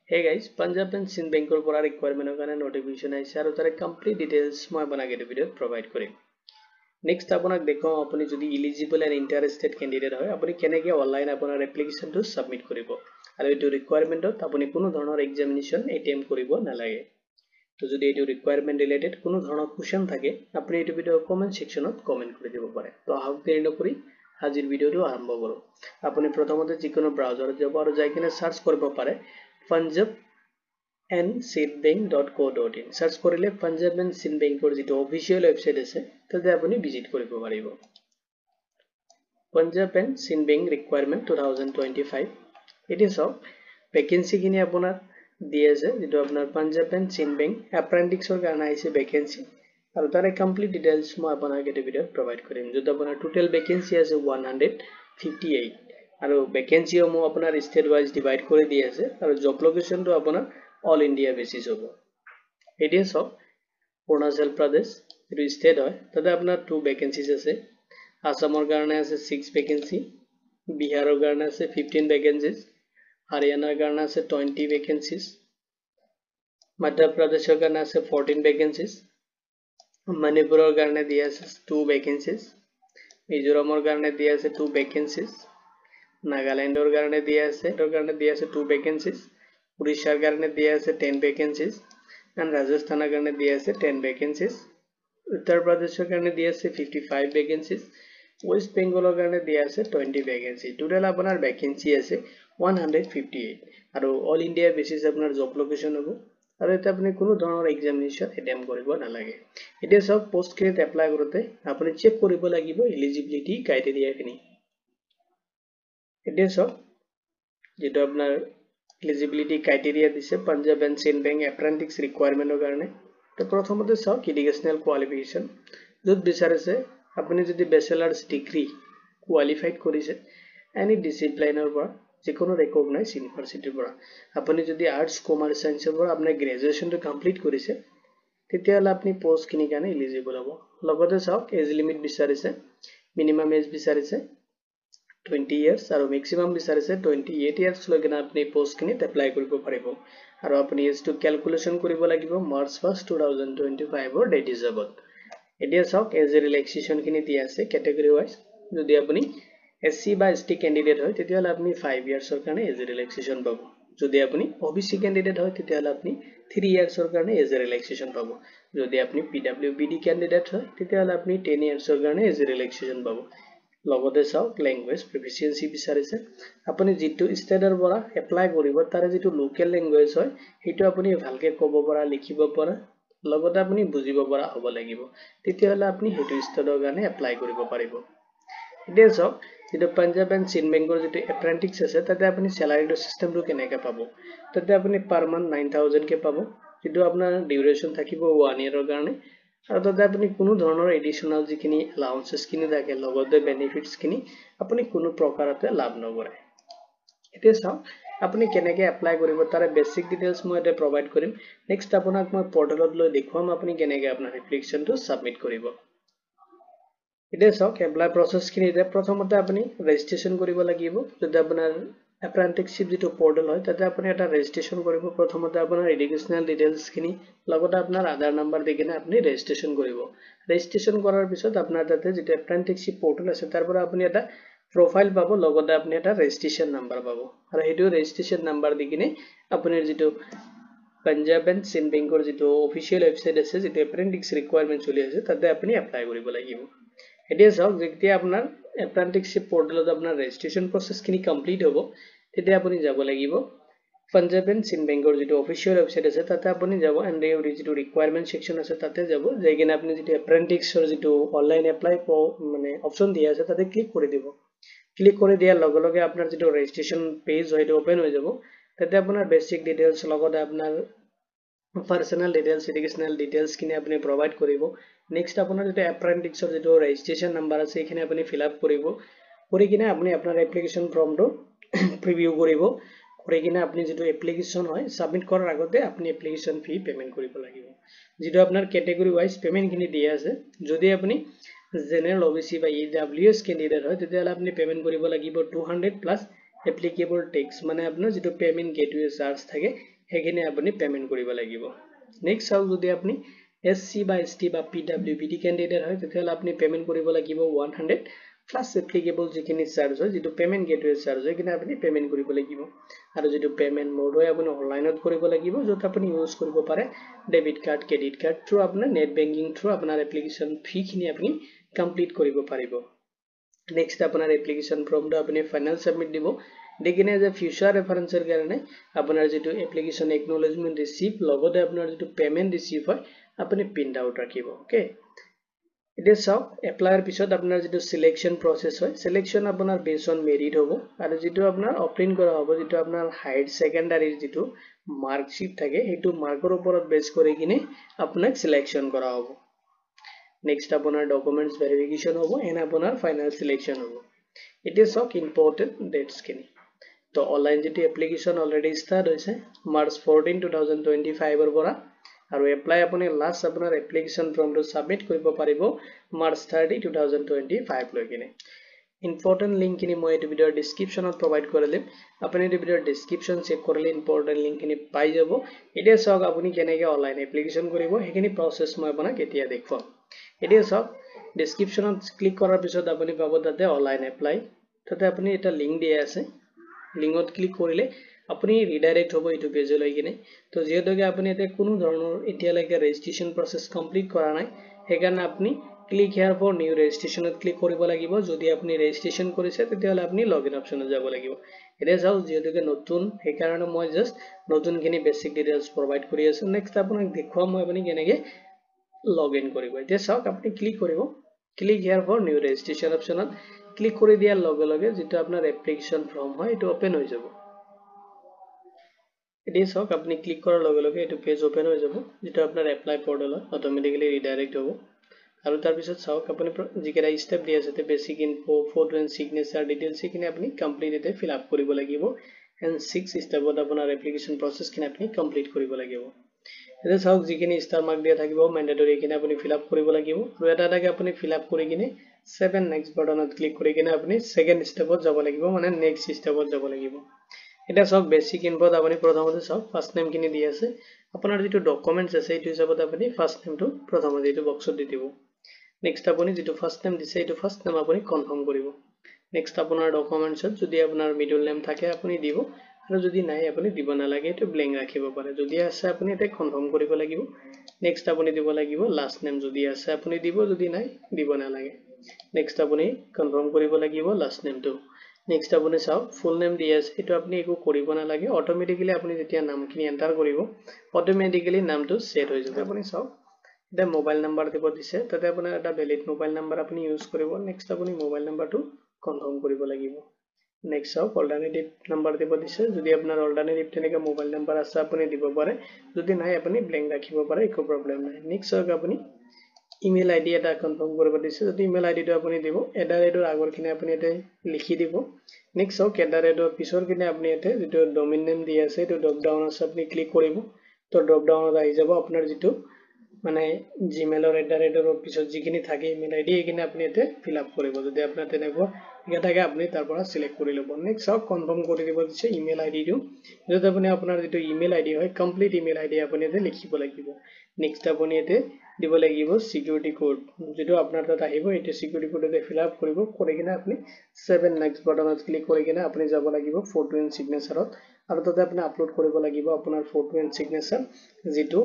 Hey guys, Punjab and Sindh Bank পৰা requirement কাৰণে notification আহিছে আৰু তাৰে complete details মই আপোনাক এই ভিডিঅ'ত provide কৰিম। Next আপোনাক দেখাও আপুনি যদি eligible and interested candidate হয় আপুনি কেনেকৈ অনলাইন আপোনাৰ এপ্লিকেশনটো submit কৰিব আৰু এইটো requirementত আপুনি কোনো ধৰণৰ examination attempt কৰিব নালাগে। তো যদি এইটো requirement related কোনো ধৰণৰ question থাকে আপুনি এইটো ভিডিঅ comment sectionত comment কৰি দিব পাৰে। তো আহক দেৰি নকৰি আজিৰ ভিডিঅ'টো আৰম্ভ কৰো। আপুনি প্ৰথমতে যিকোনো ব্ৰাউজাৰত যাব আৰু যাই কিনে সাৰ্চ কৰিব পাৰে punjabandSindhBank.co.in সাৰ্চ কৰিলে Punjab and Sindh Bankৰ যেটো অফিশিয়াল ওয়েবসাইট আছে তাতে আপুনি ভিজিট কৰিব পাৰিব। Punjab and Sindh Bank requirement 2025 এটি সব ভ্যাকেন্সি কিনি আপোনাৰ দিয়ে আছে যেটো আপোনাৰ Punjab and Sindh Bank এপ্ৰেন্টিক্সৰ কাৰণে আছে ভ্যাকেন্সি আৰু তাৰে কমপ্লিট ডিটেইলছ মই আপোনাক এই ভিডিঅ'ত প্ৰভাইড কৰিম। যেটো আপোনাৰ টোটাল ভ্যাকেন্সি আছে 158 আৰু ভ্যাকেন্সি সমূহ আপোনাৰ স্টেট ওয়াইজ ডিভাইড কৰি দি আছে আৰু জব লোকেশনটো আপোনাৰ অল ইন্ডিয়া বেসিস হ'ব। এটি সব অৰুণাচল প্ৰদেশ এটো স্টেট হয় তাতে আপোনাৰ 2 ভ্যাকেন্সিজ আছে। আসামৰ কাৰণে আছে 6 ভ্যাকেন্সি, বিহাৰৰ কাৰণে আছে 15 ভ্যাকেন্সিজ, হাৰিয়ানাৰ কাৰণে আছে 20 ভ্যাকেন্সিজ, মধ্য প্ৰদেশৰ কাৰণে আছে 14 ভ্যাকেন্সিজ, মণিপুৰৰ কাৰণে দিয়া আছে 2 ভ্যাকেন্সিজ, মিজোৰামৰ কাৰণে দিয়া আছে 2 ভ্যাকেন্সিজ, নাগাল্যান্ডৰ কাৰণে দিয়া আছে 2 ভ্যাকেন্সিজ, উড়িষ্যাৰ কাৰণে দিয়া আছে 10 ভ্যাকেন্সিজ and ৰাজস্থানৰ কাৰণে দিয়া আছে 10 ভ্যাকেন্সিজ, উত্তৰ প্ৰদেশৰ কাৰণে দিয়া আছে 55 ভ্যাকেন্সিজ, ওয়েস্ট বেংগলৰ কাৰণে দিয়া আছে 20 ভ্যাকেন্সি। টোটাল আপোনাৰ ভ্যাকেন্সি আছে 158 আৰু অল ইন্ডিয়া বেসিস আপোনাৰ জব লোকেশন হ'ব আৰু এটা আপুনি কোনো ধৰণৰ এক্সামিনেশন এটেম্প কৰিব নালাগে। এটা সব পোষ্ট খিনিত এপ্লাই কৰোতে আপুনি চেক কৰিব লাগিব এলিজিবিলিটি ক্ৰাইটেৰিয়া খিনি। এটা সব যেটো আপোনাৰ এলিজিবিলিটি ক্ৰাইটেৰিয়া দিছে Punjab and Sindh Bank এপ্ৰেন্টিক্স ৰিকুৱাৰমেন্টৰ কাৰণে। তো প্ৰথমতে চাওক এডুকেশনাল কোৱালিফিকেশন যত বিচাৰিছে আপুনি যদি ব্যাচেলাৰ্স ডিগ্ৰী কোৱালিফাইড কৰিছে এনি ডিসিপ্লিনৰ পৰা যিকোনো ৰেকগনাইজ ইউনিভাৰ্সিটিৰ পৰা। আপুনি যদি আৰ্টস কমাৰ্চ সায়েন্সৰ পৰা আপুনি গ্ৰেজুৱেচনটো কমপ্লিট কৰিছে তেতিয়াহলে আপুনি পোষ্ট কিনি কাৰণে এলিজিবল হ'ব। লগতে চাওক এজ লিমিট বিচাৰিছে মিনিমাম এজ বিচাৰিছে 20 years আৰু maximum বিচাৰিছে 28 years লৈকে আপুনি পোষ্ট কিনিত এপ্লাই কৰিব পাৰিব আৰু আপুনি এজটো ক্যালকুলেশন কৰিব লাগিব মাৰ্চ 1 2025 ৰ ডেট হিচাপত। এতিয়া চাওক এজ ৰিলেক্সেশন কিনি দিয়া আছে ক্যাটাগৰি ওয়াইজ। যদি আপুনি এসসি বা এসটি ক্যান্ডিডেট হয় তেতিয়াহলে আপুনি 5 ইয়াৰ্ছৰ কাৰণে এজ ৰিলেক্সেশন পাব। যদি আপুনি ওবিসি ক্যান্ডিডেট হয় তেতিয়াহলে আপুনি 3 ইয়াৰ্ছৰ কাৰণে এজ ৰিলেক্সেশন পাব। যদি আপুনি পিডব্লিউবিডি ক্যান্ডিডেট হয় তেতিয়াহলে আপুনি 10 ইয়াৰ্ছৰ কাৰণে এজ ৰিলেক্সেশন পাব। লগতে চাওক ল্যাঙ্গুৱেজ প্ৰোফিচিয়েন্সি বিচাৰিছে আপুনি যেটো ষ্টেটৰ পৰা এপ্লাই কৰিব তাৰে যেটো লোকেল ল্যাঙ্গুৱেজ হয় হেটো আপুনি ভালকে ক'ব পৰা লিখিব পৰা লগতে আপুনি বুজিব পৰা হ'ব লাগিব তেতিয়াহলে আপুনি হেটো ষ্টেটৰ কাৰণে এপ্লাই কৰিব পাৰিব। এতিয়া চাওক যেটো Punjab and Sindh Bankৰ যেটো এপ্ৰেন্টিক্স আছে তাতে আপুনি স্যালাৰিটো সিস্টেমটো কেনেকৈ পাব। তাতে আপুনি পাৰ মান্থ 9000 কে পাব যেটো আপোনাৰ ডিউৰেচন থাকিব 1 ইয়াৰৰ কাৰণে আৰু তাতে আপুনি কোনো ধৰণৰ এডিশনাল যিখিনি এলাউন্সেস কিনি থাকে লগতে বেনিফিটস কিনি আপুনি কোনো প্ৰকাৰতে লাভ নকৰে। এতিয়া চাওক আপুনি কেনেকৈ এপ্লাই কৰিব তাৰে বেসিক ডিটেইলছ মই এটা প্ৰভাইড কৰিম। নেক্সট আপোনাক মই পৰ্টেলত লৈ দেখুৱাম আপুনি কেনেকৈ আপোনাৰ এপ্লিকেশনটো সাবমিট কৰিব। এতিয়া চাওক এপ্লাই প্ৰসেস খিনি এতিয়া প্ৰথমতে আপুনি ৰেজিষ্ট্ৰেচন কৰিব লাগিব। যদি আপোনাৰ এপ্ৰেন্টিসশিপ যেটো পৰ্টেল হয় তাতে আপুনি এটা ৰেজিষ্ট্ৰেচন কৰিব। প্ৰথমতে আপোনাৰ এডুকেশনাল ডিটেইলছ খিনি লগতে আপোনাৰ আধাৰ নাম্বাৰ দি কিনে আপুনি ৰেজিষ্ট্ৰেচন কৰিব। ৰেজিষ্ট্ৰেচন কৰাৰ পিছত আপোনাৰ তাতে যেটো এপ্ৰেন্টিসশিপ পৰ্টেল আছে তাৰ পৰা আপুনি এটা প্ৰফাইল পাব লগতে আপুনি এটা ৰেজিষ্ট্ৰেচন নাম্বাৰ পাব আৰু হেটো ৰেজিষ্ট্ৰেচন নাম্বাৰ দি কিনে আপোনাৰ যেটো Punjab and Sindh Bankৰ যেটো অফিশিয়াল ওয়েবসাইট আছে যেটো এপ্ৰেন্টিক্স ৰিকুৱাৰমেন্ট চলি আছে তাতে আপুনি এপ্লাই কৰিব লাগিব। এতিয়া চাওক যেতিয়া আপোনাৰ এপ্ৰেন্টিসশিপ পৰ্টেলত আপোনাৰ ৰেজিষ্ট্ৰেচন প্ৰসেস খিনি কমপ্লিট হ'ব তেতিয়া আপুনি যাব লাগিব Punjab and Sindh Bankৰ যেটো অফিশিয়াল ওয়েবসাইট আছে তাতে আপুনি যাব এন্ড যেটো ৰিকুৱাৰমেন্ট সেকশন আছে তাতে যাব যাই কিনে আপুনি যেটো এপ্ৰেন্টিক্সৰ যেটো অনলাইন এপ্লাই মানে অপচন দিয়া আছে তাতে ক্লিক কৰি দিব। ক্লিক কৰি দিয়াৰ লগে লগে আপোনাৰ যেটো ৰেজিষ্ট্ৰেচন পেজ হয় এটো ওপেন হৈ যাব। তাতে আপোনাৰ বেসিক ডিটেইলছ লগতে আপোনাৰ পাৰ্সোনাল ডিটেইলছ এডুকেশনাল ডিটেইলছ কিনে আপুনি প্ৰভাইড কৰিব। নেক্সট আপোনাৰ যেটো এপ্ৰেন্টিক্সৰ যেটো ৰেজিষ্ট্ৰেচন নাম্বাৰ আছে এখানে আপুনি ফিল আপ কৰিব কৰি কিনে আপুনি আপোনাৰ এপ্লিকেশন ফৰ্মটো প্ৰিভিউ কৰিব কৰি কিনে আপুনি যেটো এপ্লিকেশন হয় সাবমিট কৰাৰ আগতে আপুনি এপ্লিকেশন ফি পেমেন্ট কৰিব লাগিব। যেটো আপোনাৰ ক্যাটাগৰি ওয়াইজ পেমেন্ট খিনি দিয়া আছে। যদি আপুনি জেনাৰেল ওবিসি বা ইডব্লিউএস ক্যান্ডিডেট হয় তেতিয়াহলে আপুনি পেমেন্ট কৰিব লাগিব 200 প্লাস এপ্লিকেবল ট্যাক্স মানে আপোনাৰ যেটো পেমেন্ট গেটওয়ে চাৰ্জ থাকে হেখিনি আপুনি পেমেন্ট কৰিব লাগিব নেক্সট চাও যদি আপুনি SC বা ST বা PWBD ক্যান্ডিডেট হয় তেতিয়াহলে আপুনি পেমেন্ট কৰিব লাগিব 100 প্লাস এপ্লিকেবল যিখিনি চাৰ্জ হয় যেটো পেমেন্ট গেটওয়ে চাৰ্জ হয় কিনে আপুনি পেমেন্ট কৰিব লাগিব আৰু যেটো পেমেন্ট মোড হয় আপুনি অনলাইনত কৰিব লাগিব যত আপুনি ইউজ কৰিব পাৰে debit card credit card through আপোনাৰ নেট বেংকিং থ্ৰু আপোনাৰ এপ্লিকেশন ফি খিনি আপুনি কমপ্লিট কৰিব পাৰিব নেক্সট আপোনাৰ এপ্লিকেশন ফৰ্মটো আপুনি ফাইনাল সাবমিট দিব দেকিনে যে ফিউচাৰ ৰেফাৰেন্সৰ কাৰণে আপোনাৰ যেটো এপ্লিকেশন একনলেজমেন্ট ৰিসিভ লগতে আপোনাৰ যেটো পেমেন্ট ৰিসিভ হয় আপুনি প্ৰিন্ট আউট ৰাখিব ওকে এতিয়া চাওক এপ্লাইৰ পিছত আপোনাৰ যেটো সিলেকশন প্ৰসেস হয় সিলেকশন আপোনাৰ বেস অন মেৰিট হ'ব আৰু যেটো আপোনাৰ অপটেইন কৰা হ'ব যেটো আপোনাৰ হাইৰ সেকেন্ডাৰী যেটো মাৰ্কশিট থাকে হেতু মাৰ্কৰ ওপৰত বেস কৰি কিনে আপোনাক সিলেকশন কৰা হ'ব নেক্সট আপোনাৰ ডকুমেন্টস ভেৰিফিকেশন হ'ব এন্ড আপোনাৰ ফাইনাল সিলেকশন হ'ব এতিয়া চাওক ইম্পৰ্টেন্ট ডেটস কিনি তো অনলাইন যেটো এপ্লিকেশন অলৰেডি স্টাৰ্ট হৈছে মাৰ্চ 14 2025 ৰ পৰা আৰু এপ্লাই আপুনি লাষ্ট আপোনাৰ এপ্লিকেশন ফৰ্মটো সাবমিট কৰিব পাৰিব মাৰ্চ 30 2025 লৈ কিনে ইম্পৰ্টেন্ট লিংক কিনি মই এই ভিডিওৰ ডেসক্ৰিপচনত প্ৰভাইড কৰি দিম আপুনি এই ভিডিওৰ ডেসক্ৰিপচন চেক কৰিলে ইম্পৰ্টেন্ট লিংক কিনি পাই যাব এতিয়া চাওক আপুনি কেনেকৈ অনলাইন এপ্লিকেশন কৰিব হেখিনি প্ৰসেস মই আপোনাক এতিয়া দেখুৱাম এতিয়া চাওক ডেসক্ৰিপচনত ক্লিক কৰাৰ পিছত আপুনি পাব তাতে অনলাইন এপ্লাই তাতে আপুনি এটা লিংক দিয়া আছে লিংকত ক্লিক কৰিলে আপুনি ৰিডাইৰেক্ট হ'ব ইটো পেজে লৈ কিনে তো যেহেতুকে আপুনি এতে কোনো ধৰণৰ এতিয়ালৈকে ৰেজিষ্ট্ৰেচন প্ৰসেস কমপ্লিট কৰা নাই হেকাৰণে আপুনি ক্লিক হিয়াৰ ফৰ নিউ ৰেজিষ্ট্ৰেচনত ক্লিক কৰিব লাগিব যদি আপুনি ৰেজিষ্ট্ৰেচন কৰিছে তেতিয়াহলে আপুনি লগইন অপচনত যাব লাগিব এতিয়া যাও যেহেতুকে নতুন হেকাৰণে মই জাস্ট নতুনখিনি বেসিক ডিটেইলছ প্ৰভাইড কৰি আছো নেক্সট আপোনাক দেখুৱাম মই আপুনি কেনেকৈ লগইন কৰিব এতিয়া চাওক আপুনি ক্লিক কৰিব click here for new registration অপচনত ক্লিক কৰি দিয়াৰ লগে লগে যেটো আপোনাৰ এপ্লিকেশন ফৰ্ম হয় এটো ওপেন হৈ যাব এতিয়া চাওক আপুনি ক্লিক কৰাৰ লগে লগে এটো পেজ ওপেন হৈ যাব যেটো আপোনাৰ এপ্লাই পৰ্টেলত অটোমেটিক্যালি ৰিডাইৰেক্ট হ'ব আৰু তাৰ পিছত চাওক আপুনি যিকেটা স্টেপ দিয়া আছে basic info photo and signature details কিনে আপুনি কমপ্লিট এতে ফিল আপ কৰিব লাগিব এন্ড 6 স্টেপত আপোনাৰ এপ্লিকেশন প্ৰসেস কিনে আপুনি কমপ্লিট কৰিব লাগিব এটা চাওক যিখিনি ষ্টাৰ মাৰ্ক দিয়া থাকিব ম্যান্ডেটৰি কিনে আপুনি ফিল আপ কৰিব লাগিব আৰু এটা এটাকে আপুনি ফিল আপ কৰি কিনে 7 নেক্সট বাটনত ক্লিক কৰি কিনে আপুনি সেকেন্ড স্টেপত যাব লাগিব মানে নেক্সট স্টেপত যাব লাগিব এটা চাওক বেসিক ইনফোত আপুনি প্ৰথমতে চাওক ফাৰ্স্ট নেম কিনে দি আছে আপোনাৰ যেটো ডকুমেন্টস আছে এটো হিচাপত আপুনি ফাৰ্স্ট নেমটো প্ৰথমতে এটো বক্সত দি দিব নেক্সট আপুনি যেটো ফাৰ্স্ট নেম দিছে এটো ফাৰ্স্ট নেম আপুনি কনফাৰ্ম কৰিব নেক্সট আপোনাৰ ডকুমেন্টছত যদি আপোনাৰ মিডল নেম থাকে আপুনি দিব আৰু যদি নাই আপুনি দিব নালাগে এটো ব্ল্যাঙ্ক ৰাখিব পাৰে যদি আছে আপুনি এতে কনফাৰ্ম কৰিব লাগিব নেক্সট আপুনি দিব লাগিব লাষ্ট নেম যদি আছে আপুনি দিব যদি নাই দিব নালাগে নেক্সট আপুনি কনফাৰ্ম কৰিব লাগিব লাষ্ট নেমটো নেক্সট আপুনি চাওক ফুল নেম দি আছে এটো আপুনি একো কৰিব নালাগে অটোমেটিক্যালি আপুনি যেতিয়া নামখিনি এন্টাৰ কৰিব অটোমেটিক্যালি নামটো সেট হৈ যাব আপুনি চাওক এটা মোবাইল নাম্বাৰ দিব দিছে তাতে আপোনাৰ এটা ভ্যালিড মোবাইল নাম্বাৰ আপুনি ইউজ কৰিব নেক্সট আপুনি মোবাইল নাম্বাৰটো কনফাৰ্ম কৰিব লাগিব নেক্সট চাওক অল্টাৰনেটিভ নাম্বাৰ দিব দিছে যদি আপোনাৰ অল্টাৰনেটিভ তেনেকা মোবাইল নাম্বাৰ আছে আপুনি দিব পাৰে যদি নাই আপুনি ব্ল্যাঙ্ক ৰাখিব পাৰে একো প্ৰবলেম নাই নেক্সট চাওক আপুনি ইমেইল আইডি এটা কনফাৰ্ম কৰিব দিছে যদি ইমেইল আইডিটো আপুনি দিব এডাৰেটৰ আগৰ কিনে আপুনি এতে লিখি দিব নেক্সট চাওক এডাৰেটৰ পিছৰ কিনে আপুনি এতে যেটো ডোমেইন নেম দি আছে এটো ড্ৰপ ডাউন আছে আপুনি ক্লিক কৰিব তো ড্ৰপ ডাউনত আহি যাব আপোনাৰ যেটো মানে জিমেইলৰ এডাৰেটৰ পিছত যিখিনি থাকে ইমেইল আইডি একিনে আপুনি এতে ফিল আপ কৰিব যদি আপোনাৰ তেনেকুৱা এটাকে আপুনি তাৰ পৰা সিলেক্ট কৰি লব নেক্সট চাওক কনফাৰ্ম কৰি দিব দিছে ইমেইল আইডিটো যদি আপুনি আপোনাৰ যেটো ইমেইল আইডি হয় কমপ্লিট ইমেইল আইডি আপুনি এতে লিখিব লাগিব নেক্সট আপুনি এতে দিব লাগিব সিকিউৰিটি কোড যেটো আপোনাৰ তাত আহিব এতে সিকিউৰিটি কোড এতে ফিল আপ কৰিব কৰি কিনে আপুনি 7 নেক্সট বাটনত ক্লিক কৰি কিনে আপুনি যাব লাগিব ফটো এন্ড সিগনেচাৰত আৰু তাতে আপুনি আপলোড কৰিব লাগিব আপোনাৰ ফটো এন্ড সিগনেচাৰ যেটো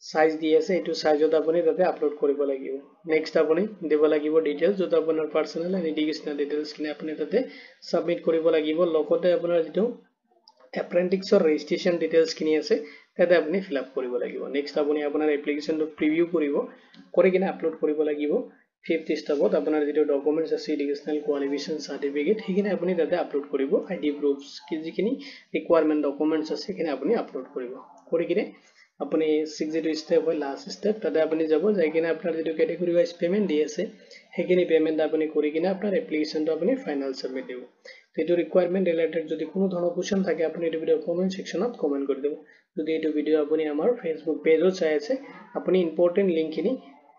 সাইজ দি আছে এটো সাইজত আপুনি তাতে আপলোড কৰিব লাগিব নেক্সট আপুনি দিব লাগিব ডিটেইলছ যত আপোনাৰ পাৰ্সোনাল এণ্ড এডুকেশনাল ডিটেইলছ কিনে আপুনি তাতে সাবমিট কৰিব লাগিব লগতে আপোনাৰ যেটো এপ্ৰেন্টিক্সৰ ৰেজিষ্ট্ৰেচন ডিটেইলছ কিনি আছে তাতে আপুনি ফিল আপ কৰিব লাগিব নেক্সট আপুনি আপোনাৰ এপ্লিকেশনটো প্ৰিভিউ কৰিব কৰি কিনে আপলোড কৰিব লাগিব 5th স্টেপত আপোনাৰ যেটো ডকুমেন্টস আছে এডুকেশনাল কোৱালিফিকেশন সাৰ্টিফিকেট হেকিনে আপুনি তাতে আপলোড কৰিব আইডি প্ৰুফস যিখিনি ৰিকোয়াৰমেন্ট ডকুমেন্টস আছে হেকিনে আপুনি আপলোড কৰিব কৰি কিনে আপুনি 6th স্টেপ হয় লাষ্ট স্টেপ তাতে আপুনি যাব যাই কিনে আপোনাৰ যেটো ক্যাটাগৰি ওয়াইজ পেমেন্ট দি আছে হেকিনি পেমেন্ট আপুনি কৰি কিনে আপোনাৰ এপ্লিকেশনটো আপুনি ফাইনাল সাবমিট দিব এটো ৰিকোয়াৰমেন্ট ৰিলেটেড যদি কোনো ধৰণৰ কোৱেশ্চন থাকে আপুনি এই ভিডিও কমেন্ট সেকশনত কমেন্ট কৰি দিব যদি এই ভিডিও আপুনি আমাৰ ফেসবুক পেজত চাই আছে আপুনি ইম্পৰ্টেন্ট লিংকখিনি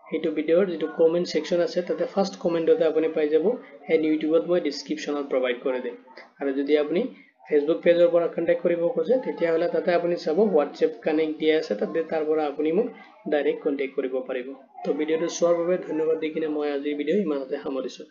হেতু ভিডিওৰ যেটো কমেন্ট সেকশন আছে তাতে ফাৰ্স্ট কমেন্টতে আপুনি পাই যাব এন্ড ইউটিউবত মই ডেসক্ৰিপচনত প্ৰভাইড কৰি দিম আৰু যদি আপুনি ফেসবুক পেজৰ পৰা কন্টেক্ট কৰিব খোজে তেতিয়াহ'লে তাতে আপুনি চাব হোৱাটছএপ কানেক্ট দিয়া আছে তাতে তাৰ পৰা আপুনি মোক ডাইৰেক্ট কন্টেক্ট কৰিব পাৰিব তো ভিডিঅটো চোৱাৰ বাবে ধন্যবাদ দি কিনে মই আজিৰ ভিডিঅ' ইমানতে সামৰিছোঁ